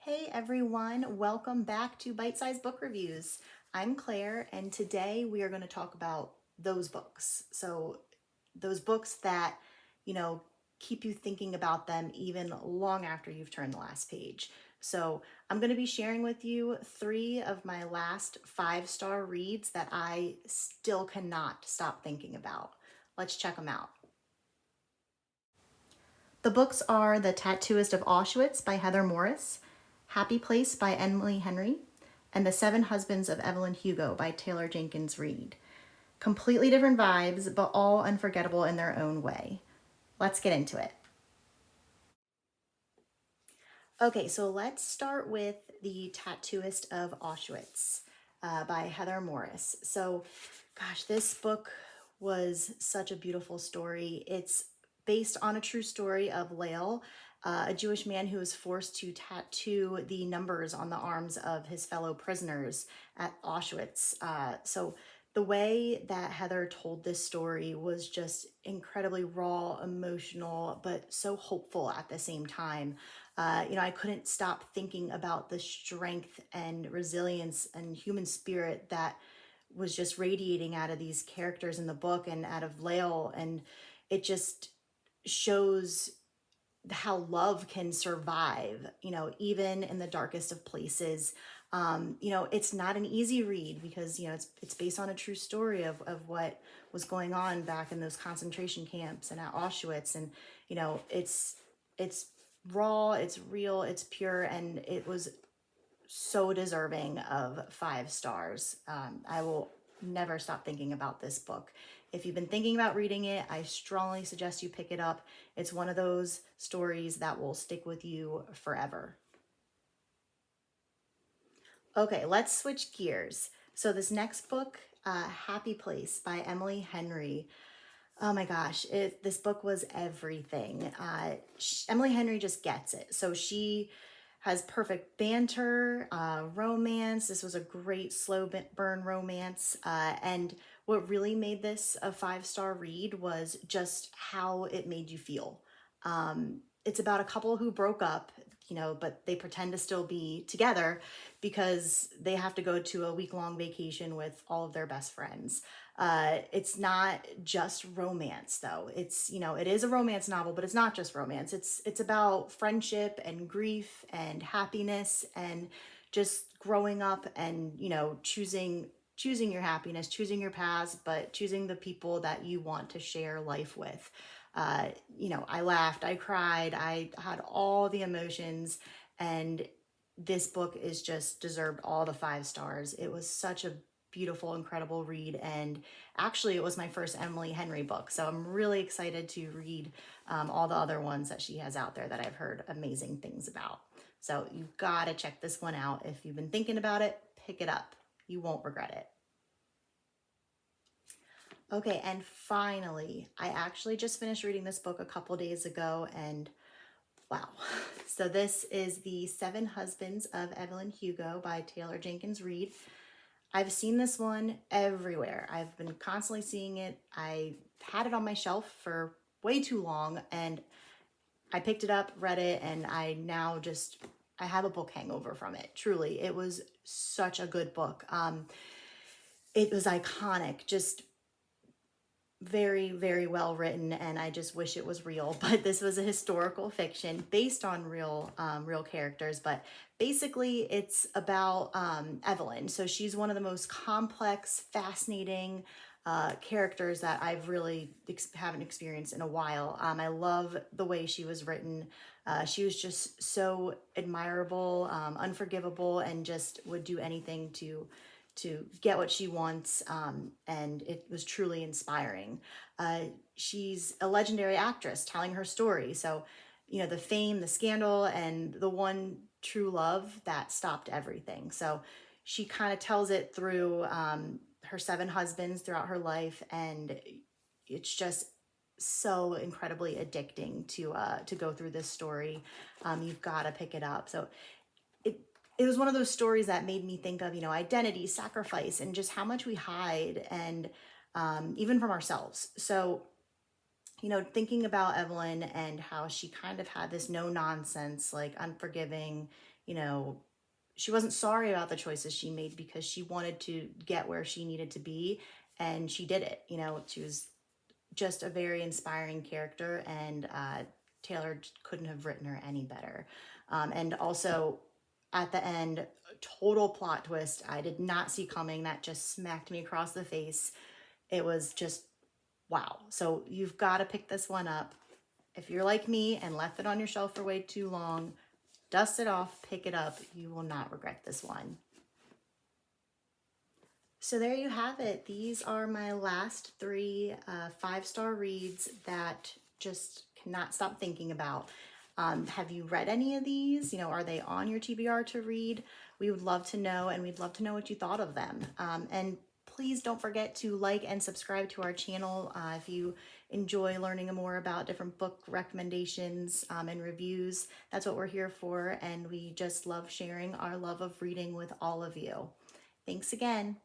Hey everyone, welcome back to Bite Size Book Reviews. I'm Claire, and today we are going to talk about those books. So, those books that, you know, keep you thinking about them even long after you've turned the last page. So, I'm going to be sharing with you 3 of my last 5-star reads that I still cannot stop thinking about. Let's check them out. The books are The Tattooist of Auschwitz by Heather Morris, Happy Place by Emily Henry, and The Seven Husbands of Evelyn Hugo by Taylor Jenkins Reid. Completely different vibes, but all unforgettable in their own way. Let's get into it. Okay, so let's start with The Tattooist of Auschwitz by Heather Morris. So, gosh, this book was such a beautiful story. It's based on a true story of Lael, a Jewish man who was forced to tattoo the numbers on the arms of his fellow prisoners at Auschwitz. So the way that Heather told this story was just incredibly raw, emotional, but so hopeful at the same time. I couldn't stop thinking about the strength and resilience and human spirit that was just radiating out of these characters in the book and out of Lael. And it just shows how love can survive, even in the darkest of places. It's not an easy read because, it's based on a true story of what was going on back in those concentration camps and at Auschwitz. And, it's raw, it's real, it's pure, and it was so deserving of 5 stars. I will never stop thinking about this book. If you've been thinking about reading it, I strongly suggest you pick it up. It's one of those stories that will stick with you forever. Okay, let's switch gears. So this next book, Happy Place by Emily Henry. Oh my gosh, this book was everything. Emily Henry just gets it. So she has perfect banter, romance. This was a great slow burn romance. And what really made this a 5-star read was just how it made you feel. It's about a couple who broke up, but they pretend to still be together because they have to go to a week-long vacation with all of their best friends. It's not just romance though. It is a romance novel, but it's not just romance. It's about friendship and grief and happiness and just growing up and, choosing your happiness, choosing your past, but choosing the people that you want to share life with. I laughed, I cried, I had all the emotions, and this book is just deserved all the 5 stars. It was such a beautiful, incredible read, and actually it was my first Emily Henry book, so I'm really excited to read all the other ones that she has out there that I've heard amazing things about. So you've got to check this one out. If you've been thinking about it, pick it up. You won't regret it. Okay, and finally, I actually just finished reading this book a couple days ago, and wow. So this is The Seven Husbands of Evelyn Hugo by Taylor Jenkins Reid. I've seen this one everywhere. I've been constantly seeing it. I had it on my shelf for way too long, and I picked it up, read it, and I have a book hangover from it. Truly, it was such a good book. It was iconic, just very, very well written, and I just wish it was real. But this was a historical fiction based on real characters. But basically, it's about Evelyn. So she's one of the most complex, fascinating characters that I've really haven't experienced in a while. I love the way she was written. She was just so admirable, unforgivable, and just would do anything to get what she wants, and it was truly inspiring. She's a legendary actress telling her story. So, the fame, the scandal, and the one true love that stopped everything. So she kind of tells it through her 7 husbands throughout her life, and it's just so incredibly addicting to go through this story. You've got to pick it up. So it was one of those stories that made me think of, identity, sacrifice, and just how much we hide, and even from ourselves. So you know, thinking about Evelyn and how she kind of had this no nonsense, like unforgiving, you know, she wasn't sorry about the choices she made because she wanted to get where she needed to be, and she did it. You know, she was just a very inspiring character, and Taylor couldn't have written her any better. And also at the end, total plot twist I did not see coming that just smacked me across the face. It was just wow. So you've got to pick this one up. If you're like me and left it on your shelf for way too long, dust it off, pick it up. You will not regret this one. So there you have it. These are my last three 5-star reads that just cannot stop thinking about. Have you read any of these? You know, are they on your TBR to read? We would love to know, and we'd love to know what you thought of them. And please don't forget to like and subscribe to our channel if you enjoy learning more about different book recommendations and reviews. That's what we're here for, and we just love sharing our love of reading with all of you. Thanks again.